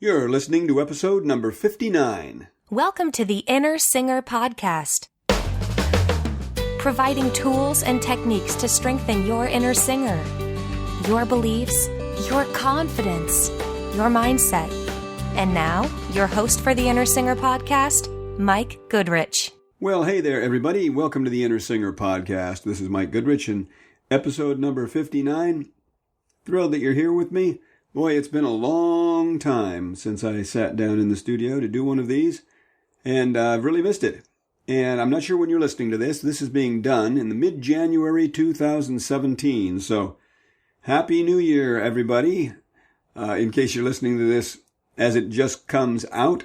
You're listening to episode number 59. Welcome to the Inner Singer Podcast, providing tools and techniques to strengthen your inner singer, your beliefs, your confidence, your mindset. And now, your host for the Inner Singer Podcast, Mike Goodrich. Well, hey there, everybody. Welcome to the Inner Singer Podcast. This is Mike Goodrich and episode number 59. Thrilled that you're here with me. Boy, it's been a long time since I sat down in the studio to do one of these, and I've really missed it. And I'm not sure when you're listening to this. This is being done in the mid-January 2017, so Happy New Year, everybody. In case you're listening to this as it just comes out,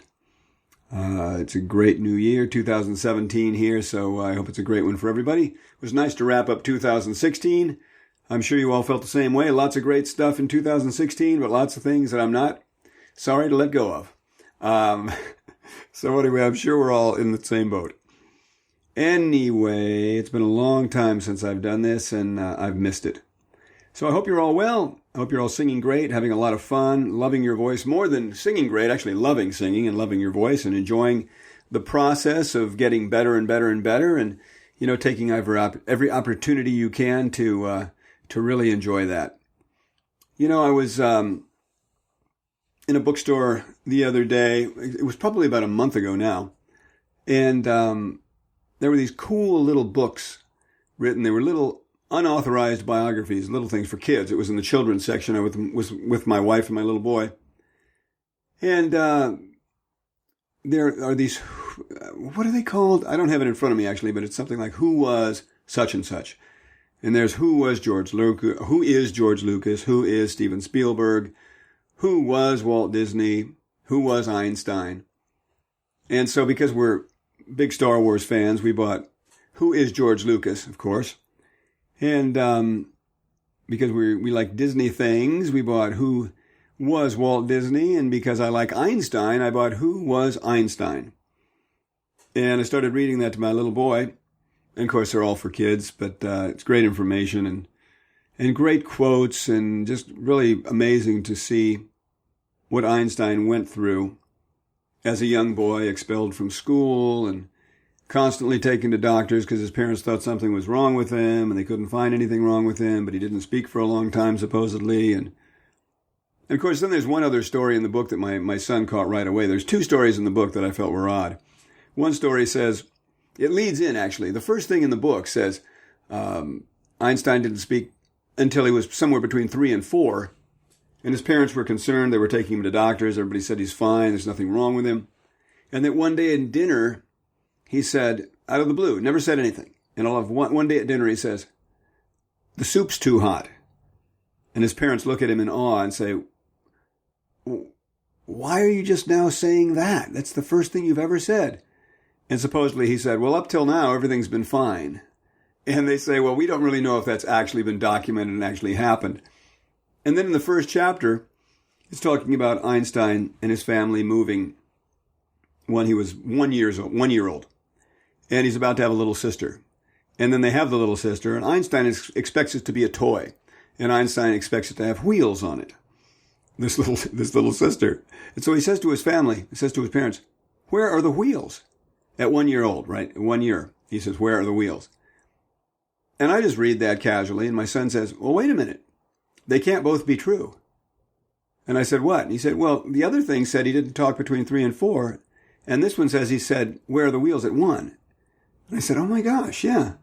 it's a great new year, 2017 here, so I hope it's a great one for everybody. It was nice to wrap up 2016. I'm sure you all felt the same way. Lots of great stuff in 2016, but lots of things that I'm not sorry to let go of. So anyway, I'm sure we're all in the same boat. Anyway, it's been a long time since I've done this, and I've missed it. So I hope you're all well. I hope you're all singing great, having a lot of fun, loving your voice, more than singing great, actually loving singing and loving your voice and enjoying the process of getting better and better and better, and, you know, taking every opportunity you can to really enjoy that. You know, I was in a bookstore the other day. It was probably about a month ago now. And there were these cool little books written. They were little unauthorized biographies, little things for kids. It was in the children's section. I was with my wife and my little boy. And there are these, what are they called? I don't have it in front of me, actually, but it's something like Who Was Such and Such. And there's who was George Lucas, who is George Lucas, who is Steven Spielberg, who was Walt Disney, who was Einstein. And so because we're big Star Wars fans, we bought Who is George Lucas, of course. And because we like Disney things, we bought Who was Walt Disney. And because I like Einstein, I bought Who was Einstein. And I started reading that to my little boy. And of course, they're all for kids, but it's great information and great quotes, and just really amazing to see what Einstein went through as a young boy, expelled from school and constantly taken to doctors because his parents thought something was wrong with him, and they couldn't find anything wrong with him, but he didn't speak for a long time, supposedly. And of course, then there's one other story in the book that my son caught right away. There's two stories in the book that I felt were odd. One story says, it leads in, actually. The first thing in the book says Einstein didn't speak until he was somewhere between 3 and 4. And his parents were concerned. They were taking him to doctors. Everybody said he's fine. There's nothing wrong with him. And that one day in dinner, he said, out of the blue, never said anything. And all of one day at dinner, he says, the soup's too hot. And his parents look at him in awe and say, why are you just now saying that? That's the first thing you've ever said. And supposedly he said, well, up till now, everything's been fine. And they say, well, we don't really know if that's actually been documented and actually happened. And then in the first chapter, it's talking about Einstein and his family moving when he was 1 year old. And he's about to have a little sister. And then they have the little sister, and Einstein expects it to be a toy. And Einstein expects it to have wheels on it. This little sister. And so he says to his family, he says to his parents, where are the wheels? At 1 year old, right? 1 year. He says, where are the wheels? And I just read that casually, and my son says, well, wait a minute. They can't both be true. And I said, what? And he said, well, the other thing said he didn't talk between 3 and 4, and this one says he said, where are the wheels at 1? And I said, oh my gosh, yeah.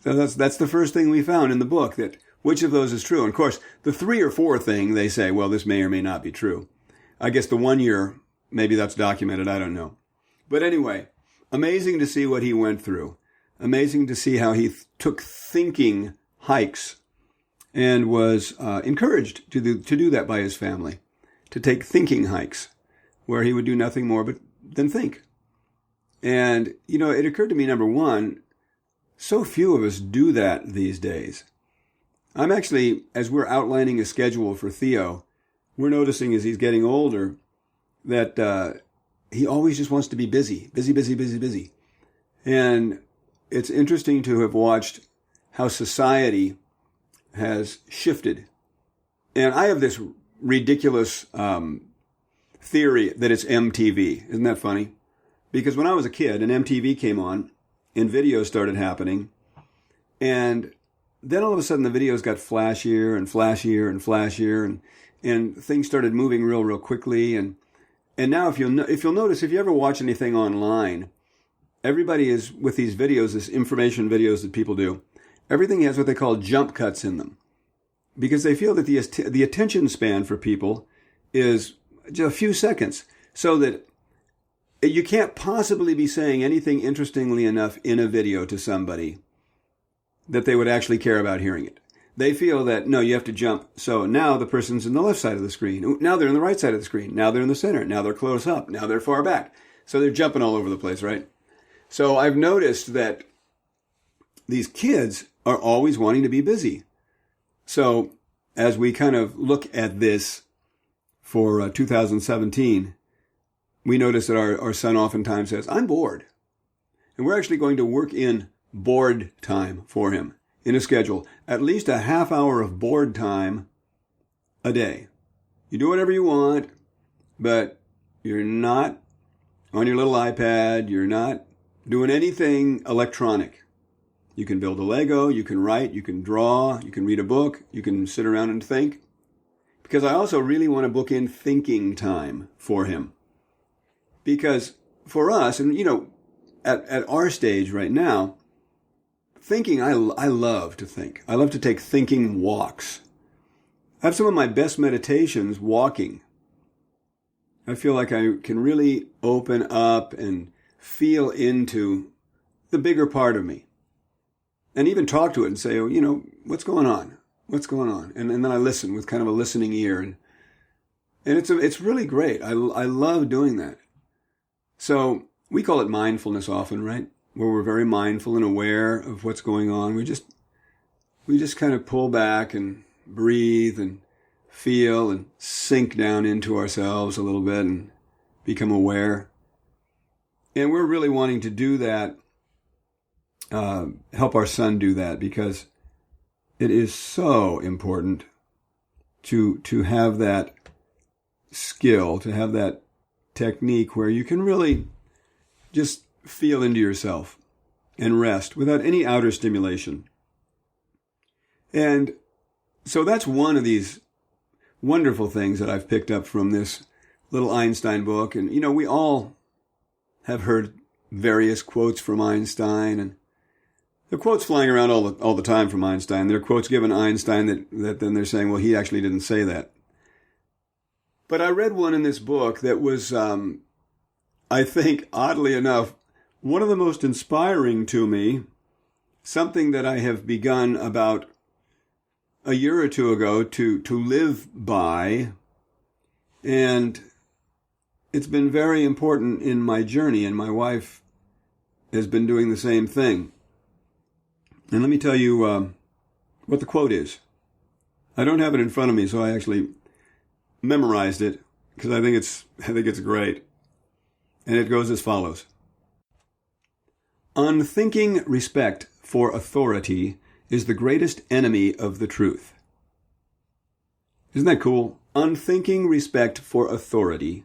So that's the first thing we found in the book, that which of those is true. And of course, the 3 or 4 thing, they say, well, this may or may not be true. I guess the 1 year, maybe that's documented, I don't know. But anyway, amazing to see what he went through. Amazing to see how he took thinking hikes and was encouraged to do that by his family, to take thinking hikes where he would do nothing more than think. And, you know, it occurred to me, number one, so few of us do that these days. I'm actually, as we're outlining a schedule for Theo, we're noticing as he's getting older that he always just wants to be busy. And it's interesting to have watched how society has shifted. And I have this ridiculous theory that it's MTV. Isn't that funny? Because when I was a kid and MTV came on and videos started happening, and then all of a sudden the videos got flashier and flashier and flashier, and things started moving real quickly. And now if you'll notice, if you ever watch anything online, everybody is with these videos, this information videos that people do. Everything has what they call jump cuts in them, because they feel that the attention span for people is just a few seconds, so that you can't possibly be saying anything interestingly enough in a video to somebody that they would actually care about hearing it. They feel that, no, you have to jump. So now the person's in the left side of the screen. Now they're in the right side of the screen. Now they're in the center. Now they're close up. Now they're far back. So they're jumping all over the place, right? So I've noticed that these kids are always wanting to be busy. So as we kind of look at this for 2017, we notice that our son oftentimes says, I'm bored. And we're actually going to work in board time for him in a schedule, at least a half hour of board time a day. You do whatever you want, but you're not on your little iPad. You're not doing anything electronic. You can build a Lego, you can write, you can draw, you can read a book, you can sit around and think. Because I also really want to book in thinking time for him. Because for us, and at our stage right now, thinking, I love to think. I love to take thinking walks. I have some of my best meditations walking. I feel like I can really open up and feel into the bigger part of me. And even talk to it and say, what's going on? What's going on? And then I listen with kind of a listening ear. And it's really great. I love doing that. So we call it mindfulness often, right? Where we're very mindful and aware of what's going on. We just kind of pull back and breathe and feel and sink down into ourselves a little bit and become aware. And we're really wanting to do that, help our son do that, because it is so important to have that skill, to have that technique where you can really just feel into yourself and rest without any outer stimulation. And so that's one of these wonderful things that I've picked up from this little Einstein book. And, we all have heard various quotes from Einstein, and there are quotes flying around all the time from Einstein. There are quotes given Einstein that then they're saying, well, he actually didn't say that. But I read one in this book that was, I think, oddly enough, one of the most inspiring to me, something that I have begun about a year or two ago to live by, and it's been very important in my journey, and my wife has been doing the same thing. And let me tell you what the quote is. I don't have it in front of me, so I actually memorized it because I think it's great. And it goes as follows. Unthinking respect for authority is the greatest enemy of the truth. Isn't that cool? Unthinking respect for authority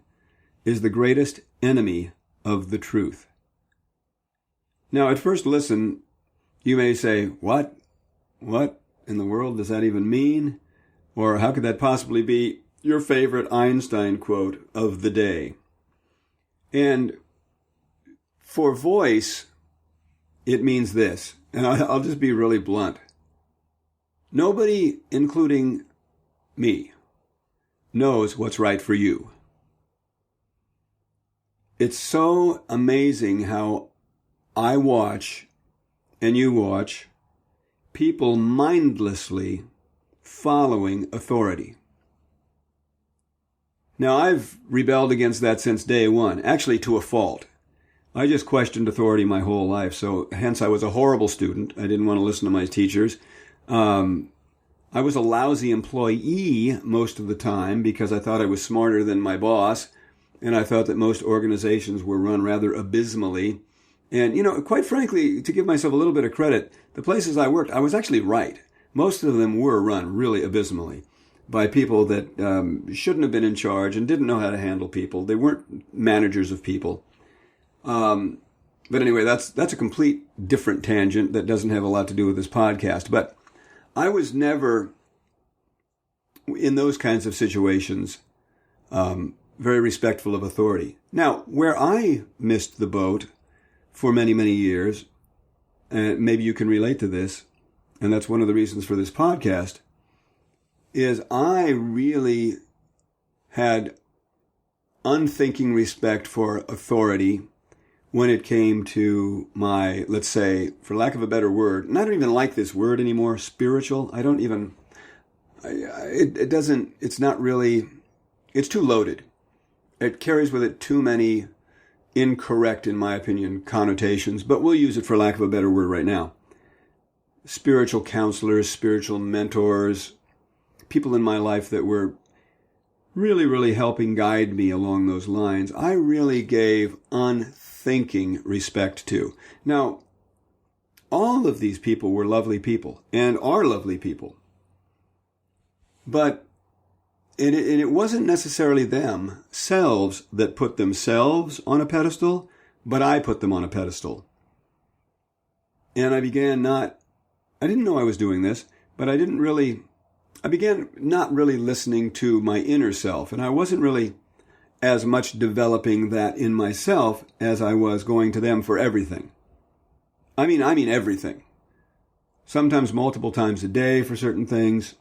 is the greatest enemy of the truth. Now, at first listen, you may say, what? What in the world does that even mean? Or how could that possibly be your favorite Einstein quote of the day? And for voice, it means this, and I'll just be really blunt. Nobody, including me, knows what's right for you. It's so amazing how I watch, and you watch, people mindlessly following authority. Now, I've rebelled against that since day one, actually to a fault. I just questioned authority my whole life, so hence I was a horrible student. I didn't want to listen to my teachers. I was a lousy employee most of the time because I thought I was smarter than my boss, and I thought that most organizations were run rather abysmally. And, quite frankly, to give myself a little bit of credit, the places I worked, I was actually right. Most of them were run really abysmally. by people that shouldn't have been in charge and didn't know how to handle people. They weren't managers of people. But anyway, that's a complete different tangent that doesn't have a lot to do with this podcast. But I was never, in those kinds of situations, very respectful of authority. Now, where I missed the boat for many, many years, and maybe you can relate to this, and that's one of the reasons for this podcast, is I really had unthinking respect for authority when it came to my, let's say, for lack of a better word, and I don't even like this word anymore, spiritual. I don't even, it doesn't, it's not really, it's too loaded. It carries with it too many incorrect, in my opinion, connotations, but we'll use it for lack of a better word right now. Spiritual counselors, spiritual mentors, people in my life that were really, really helping guide me along those lines, I really gave unthinking respect to. Now, all of these people were lovely people and are lovely people. But it wasn't necessarily themselves that put themselves on a pedestal, but I put them on a pedestal. And I didn't know I was doing this, but I began not really listening to my inner self, and I wasn't really as much developing that in myself as I was going to them for everything. I mean everything. Sometimes multiple times a day for certain things.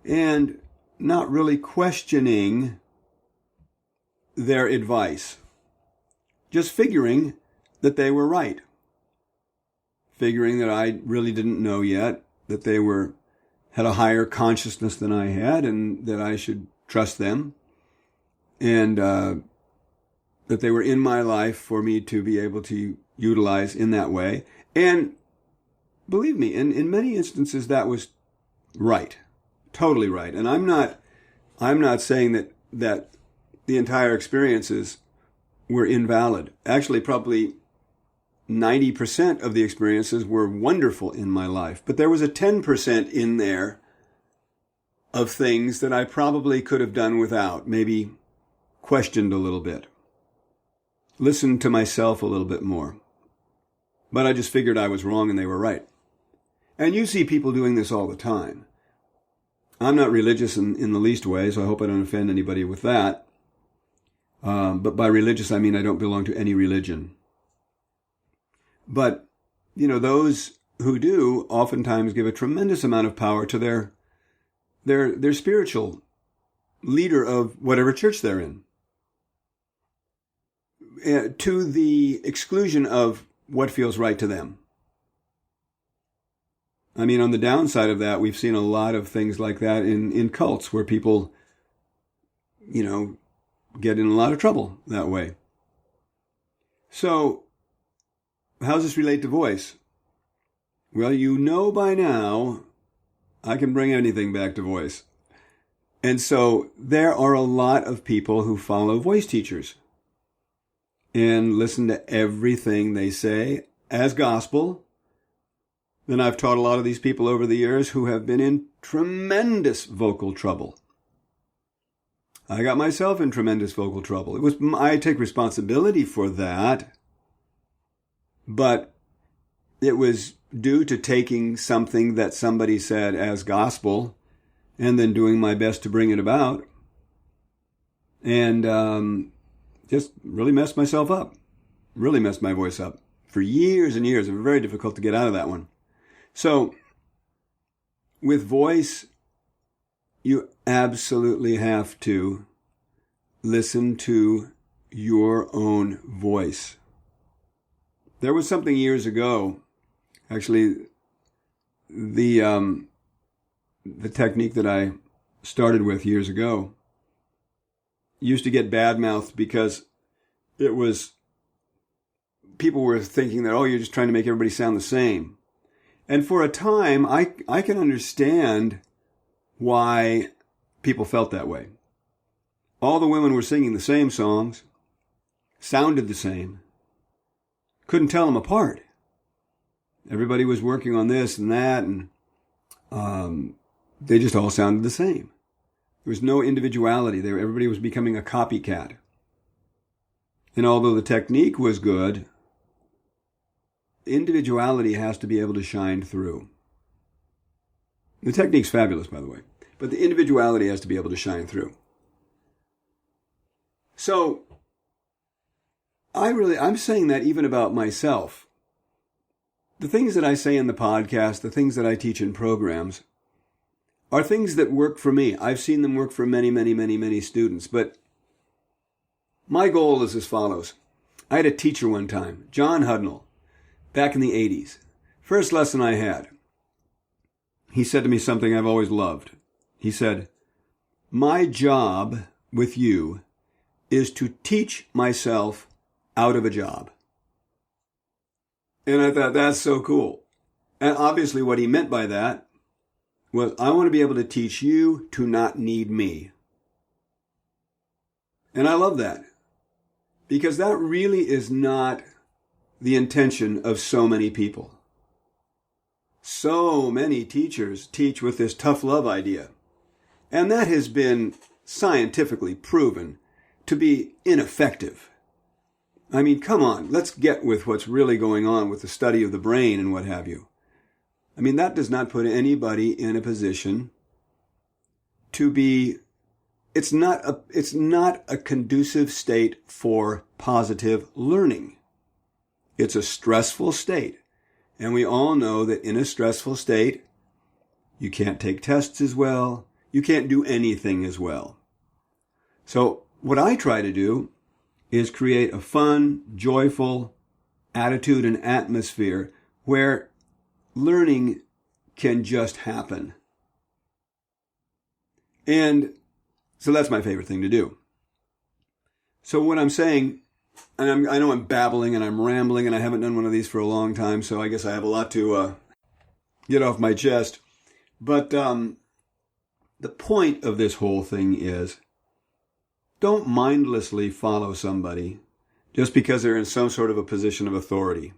And not really questioning their advice. Just figuring that they were right. Figuring that I really didn't know yet, that they had a higher consciousness than I had, and that I should trust them, and that they were in my life for me to be able to utilize in that way. And believe me, in many instances that was right, totally right. And I'm not saying that the entire experiences were invalid. Actually, probably 90% of the experiences were wonderful in my life, but there was a 10% in there of things that I probably could have done without, maybe questioned a little bit, listened to myself a little bit more. But I just figured I was wrong and they were right. And you see people doing this all the time. I'm not religious in the least way, so I hope I don't offend anybody with that. But by religious, I mean I don't belong to any religion. But, those who do oftentimes give a tremendous amount of power to their spiritual leader of whatever church they're in, to the exclusion of what feels right to them. I mean, on the downside of that, we've seen a lot of things like that in cults where people, get in a lot of trouble that way. So, how does this relate to voice? Well, by now, I can bring anything back to voice. And so there are a lot of people who follow voice teachers and listen to everything they say as gospel. Then I've taught a lot of these people over the years who have been in tremendous vocal trouble. I got myself in tremendous vocal trouble. I take responsibility for that. But it was due to taking something that somebody said as gospel and then doing my best to bring it about. And just really messed myself up. Really messed my voice up. For years and years. It was very difficult to get out of that one. So, with voice, you absolutely have to listen to your own voice. There was something years ago, actually, the technique that I started with years ago used to get bad-mouthed because people were thinking that, you're just trying to make everybody sound the same. And for a time, I can understand why people felt that way. All the women were singing the same songs, sounded the same, couldn't tell them apart. Everybody was working on this and that, and They just all sounded the same. There was no individuality there. Everybody was becoming a copycat. And although the technique was good, individuality has to be able to shine through. The technique's fabulous, by the way, but the individuality has to be able to shine through. So, I'm saying that even about myself. The things that I say in the podcast, the things that I teach in programs, are things that work for me. I've seen them work for many, many, many, many students, but my goal is as follows. I had a teacher one time, John Hudnall, back in the 80s. First lesson I had, he said to me something I've always loved. He said, "My job with you is to teach myself out of a job." And I thought, that's so cool. And obviously what he meant by that was, I want to be able to teach you to not need me. And I love that. Because that really is not the intention of so many people. So many teachers teach with this tough love idea. And that has been scientifically proven to be ineffective. I mean, come on, let's get with what's really going on with the study of the brain and what have you. I mean, that does not put anybody in a position to be, it's not a conducive state for positive learning. It's a stressful state. And we all know that in a stressful state, you can't take tests as well. You can't do anything as well. So what I try to do is create a fun, joyful attitude and atmosphere where learning can just happen. And so that's my favorite thing to do. So what I'm saying, and I know I'm babbling and I'm rambling and I haven't done one of these for a long time, so I guess I have a lot to get off my chest. But the point of this whole thing is, don't mindlessly follow somebody just because they're in some sort of a position of authority.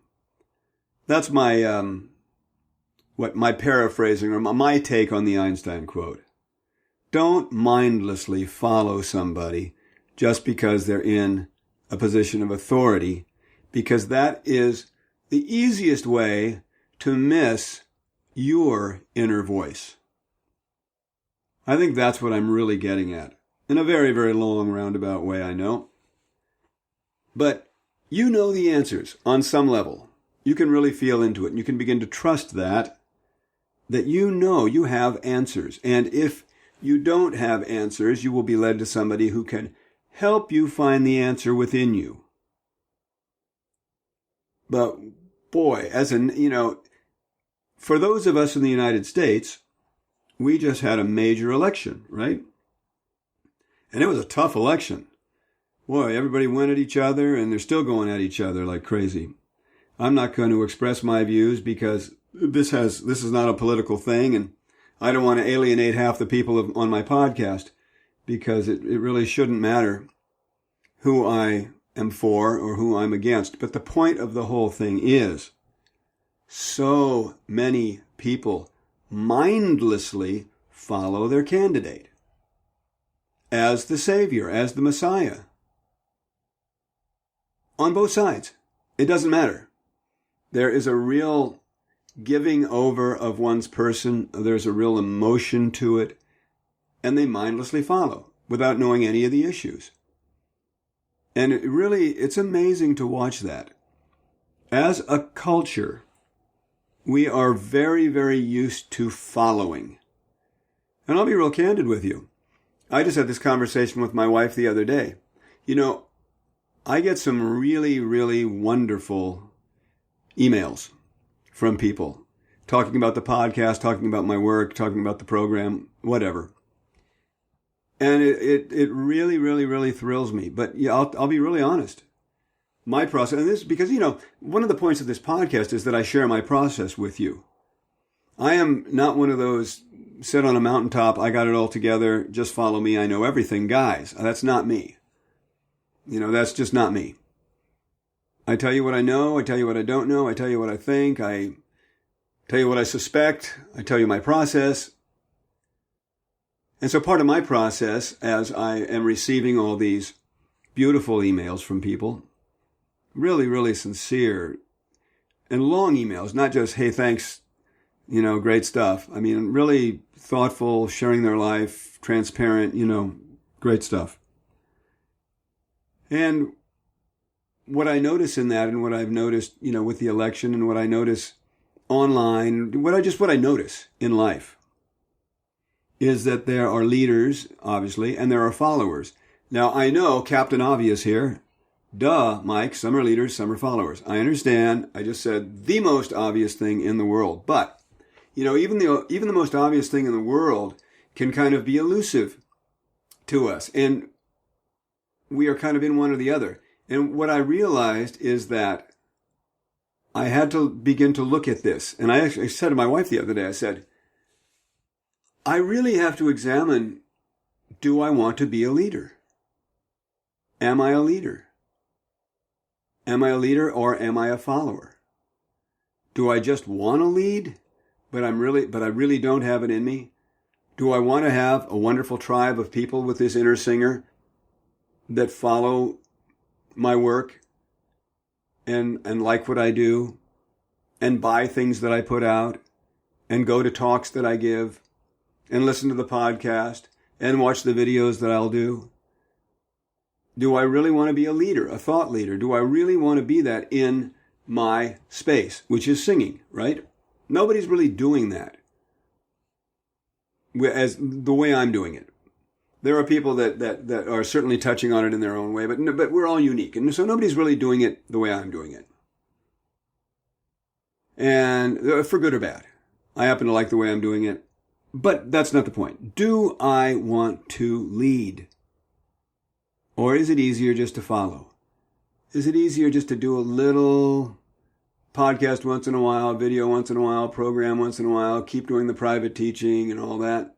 That's my my paraphrasing or my take on the Einstein quote. Don't mindlessly follow somebody just because they're in a position of authority, because that is the easiest way to miss your inner voice. I think that's what I'm really getting at. In a very, very long roundabout way, I know. But you know the answers on some level. You can really feel into it, and you can begin to trust that you know you have answers. And if you don't have answers, you will be led to somebody who can help you find the answer within you. But boy, for those of us in the United States, we just had a major election, right? And it was a tough election. Boy, everybody went at each other, and they're still going at each other like crazy. I'm not going to express my views because this is not a political thing, and I don't want to alienate half the people on my podcast, because it really shouldn't matter who I am for or who I'm against. But the point of the whole thing is, so many people mindlessly follow their candidate as the Savior, as the Messiah. On both sides. It doesn't matter. There is a real giving over of one's person. There's a real emotion to it. And they mindlessly follow without knowing any of the issues. And it's amazing to watch that. As a culture, we are very, very used to following. And I'll be real candid with you. I just had this conversation with my wife the other day. I get some really, really wonderful emails from people talking about the podcast, talking about my work, talking about the program, whatever. And it really, really, really thrills me. But yeah, I'll be really honest. My process, and this because, one of the points of this podcast is that I share my process with you. I am not one of those sit on a mountaintop, I got it all together, just follow me, I know everything guys. That's not me. That's just not me. I tell you what I know, I tell you what I don't know, I tell you what I think, I tell you what I suspect, I tell you my process. And so part of my process, as I am receiving all these beautiful emails from people, really, really sincere and long emails, not just, hey, thanks, great stuff. I mean, really thoughtful, sharing their life, transparent, great stuff. And what I notice in that, and what I've noticed, with the election, and what I notice online, what I notice in life, is that there are leaders, obviously, and there are followers. Now, I know Captain Obvious here. Duh, Mike, some are leaders, some are followers. I understand. I just said the most obvious thing in the world. But, even the most obvious thing in the world can kind of be elusive to us. And we are kind of in one or the other. And what I realized is that I had to begin to look at this. And I actually said to my wife the other day, I said, I really have to examine, do I want to be a leader? Am I a leader? Am I a leader or am I a follower? Do I just want to lead, but I really don't have it in me? Do I want to have a wonderful tribe of people with this inner singer that follow my work and like what I do and buy things that I put out and go to talks that I give and listen to the podcast and watch the videos that I'll do? Do I really want to be a leader, a thought leader? Do I really want to be that in my space, which is singing, right? Nobody's really doing that as the way I'm doing it. There are people that are certainly touching on it in their own way, but we're all unique. And so nobody's really doing it the way I'm doing it. And for good or bad. I happen to like the way I'm doing it. But that's not the point. Do I want to lead? Or is it easier just to follow? Is it easier just to do a little podcast once in a while, video once in a while, program once in a while, keep doing the private teaching and all that?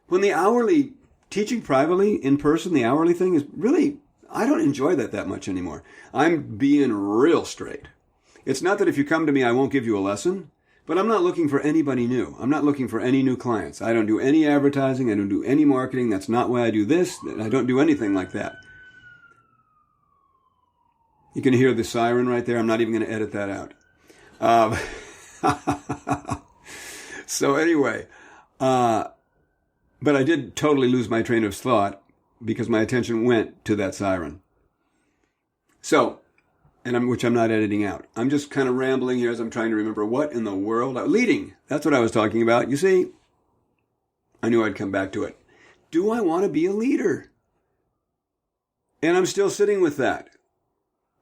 When the hourly teaching privately, in person, the hourly thing is really, I don't enjoy that much anymore. I'm being real straight. It's not that if you come to me, I won't give you a lesson. But I'm not looking for anybody new. I'm not looking for any new clients. I don't do any advertising. I don't do any marketing. That's not why I do this. I don't do anything like that. You can hear the siren right there. I'm not even going to edit that out. So anyway, but I did totally lose my train of thought because my attention went to that siren. So, which I'm not editing out. I'm just kind of rambling here as I'm trying to remember what in the world. Leading. That's what I was talking about. You see, I knew I'd come back to it. Do I want to be a leader? And I'm still sitting with that.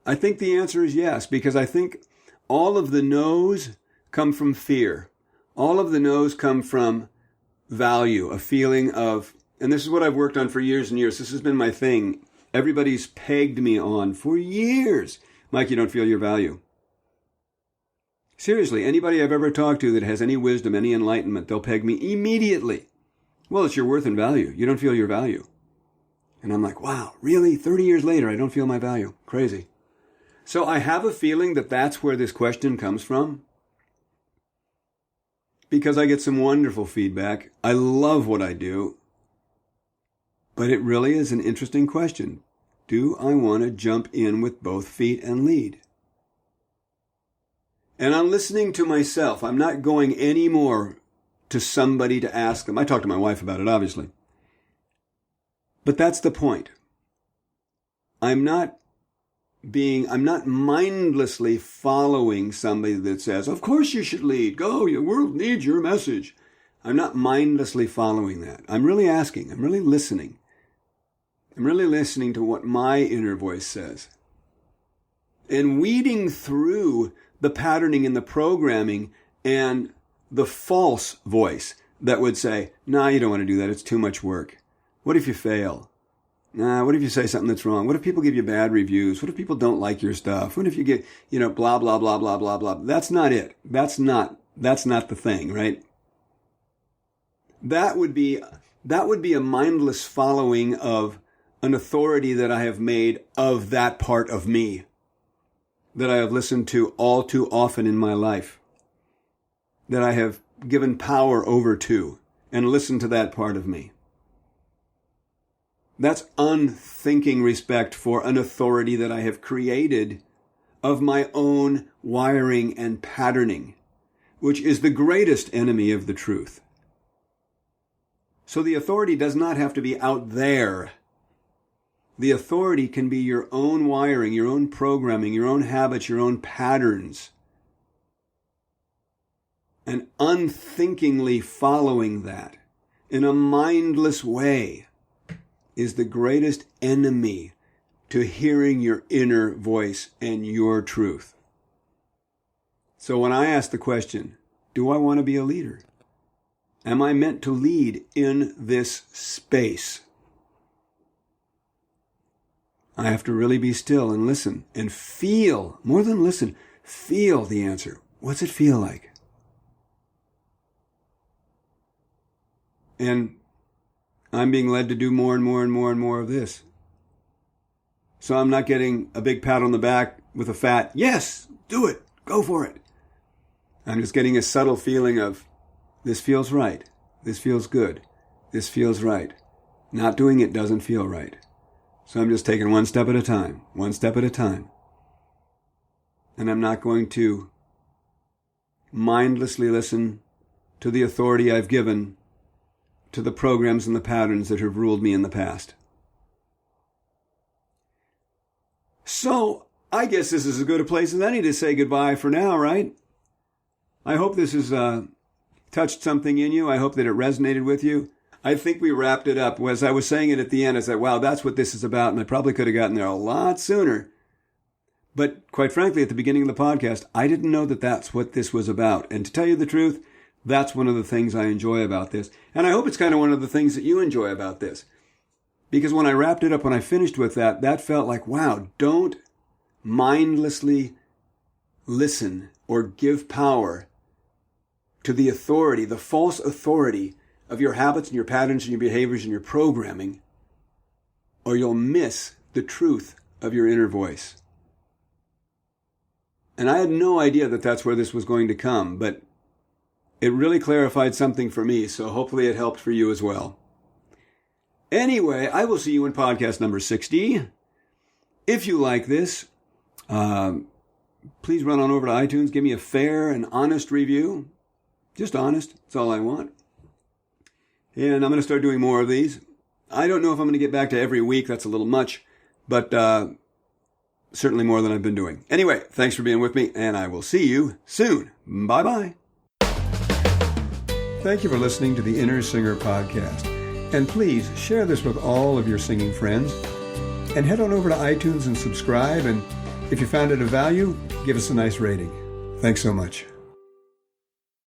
I think the answer is yes, because I think all of the no's come from fear. All of the no's come from value, a feeling of, and this is what I've worked on for years and years. This has been my thing. Everybody's pegged me on for years. Mike, you don't feel your value. Seriously, anybody I've ever talked to that has any wisdom, any enlightenment, they'll peg me immediately. Well, it's your worth and value. You don't feel your value. And I'm like, wow, really? 30 years later, I don't feel my value. Crazy. So I have a feeling that that's where this question comes from. Because I get some wonderful feedback. I love what I do. But it really is an interesting question. Do I want to jump in with both feet and lead? And I'm listening to myself. I'm not going anymore to somebody to ask them. I talked to my wife about it, obviously. But that's the point. I'm not mindlessly following somebody that says, of course you should lead. Go, your world needs your message. I'm not mindlessly following that. I'm really asking. I'm really listening. I'm really listening to what my inner voice says. And weeding through the patterning and the programming and the false voice that would say, nah, you don't want to do that. It's too much work. What if you fail? Nah, what if you say something that's wrong? What if people give you bad reviews? What if people don't like your stuff? What if you get, blah, blah, blah, blah, blah, blah. That's not it. That's not the thing, right? That would be a mindless following of an authority that I have made of that part of me that I have listened to all too often in my life, that I have given power over to and listen to that part of me. That's unthinking respect for an authority that I have created of my own wiring and patterning, which is the greatest enemy of the truth. So the authority does not have to be out there. The authority can be your own wiring, your own programming, your own habits, your own patterns. And unthinkingly following that in a mindless way is the greatest enemy to hearing your inner voice and your truth. So when I ask the question, do I want to be a leader? Am I meant to lead in this space? I have to really be still and listen and feel, more than listen, feel the answer. What's it feel like? And I'm being led to do more and more and more and more of this. So I'm not getting a big pat on the back with a fat, yes, do it, go for it. I'm just getting a subtle feeling of, this feels right, this feels good, this feels right. Not doing it doesn't feel right. So I'm just taking one step at a time, one step at a time. And I'm not going to mindlessly listen to the authority I've given to the programs and the patterns that have ruled me in the past. So I guess this is as good a place as any to say goodbye for now, right? I hope this has touched something in you. I hope that it resonated with you. I think we wrapped it up. As I was saying it at the end, I said, wow, that's what this is about. And I probably could have gotten there a lot sooner. But quite frankly, at the beginning of the podcast, I didn't know that that's what this was about. And to tell you the truth, that's one of the things I enjoy about this. And I hope it's kind of one of the things that you enjoy about this. Because when I wrapped it up, when I finished with that, that felt like, wow, don't mindlessly listen or give power to the authority, the false authority of your habits and your patterns and your behaviors and your programming, or you'll miss the truth of your inner voice. And I had no idea that that's where this was going to come, but it really clarified something for me, so hopefully it helped for you as well. Anyway, I will see you in podcast number 60. If you like this, please run on over to iTunes, give me a fair and honest review. Just honest, that's all I want. And I'm going to start doing more of these. I don't know if I'm going to get back to every week. That's a little much, but certainly more than I've been doing. Anyway, thanks for being with me, and I will see you soon. Bye-bye. Thank you for listening to the Inner Singer Podcast. And please share this with all of your singing friends. And head on over to iTunes and subscribe. And if you found it of value, give us a nice rating. Thanks so much.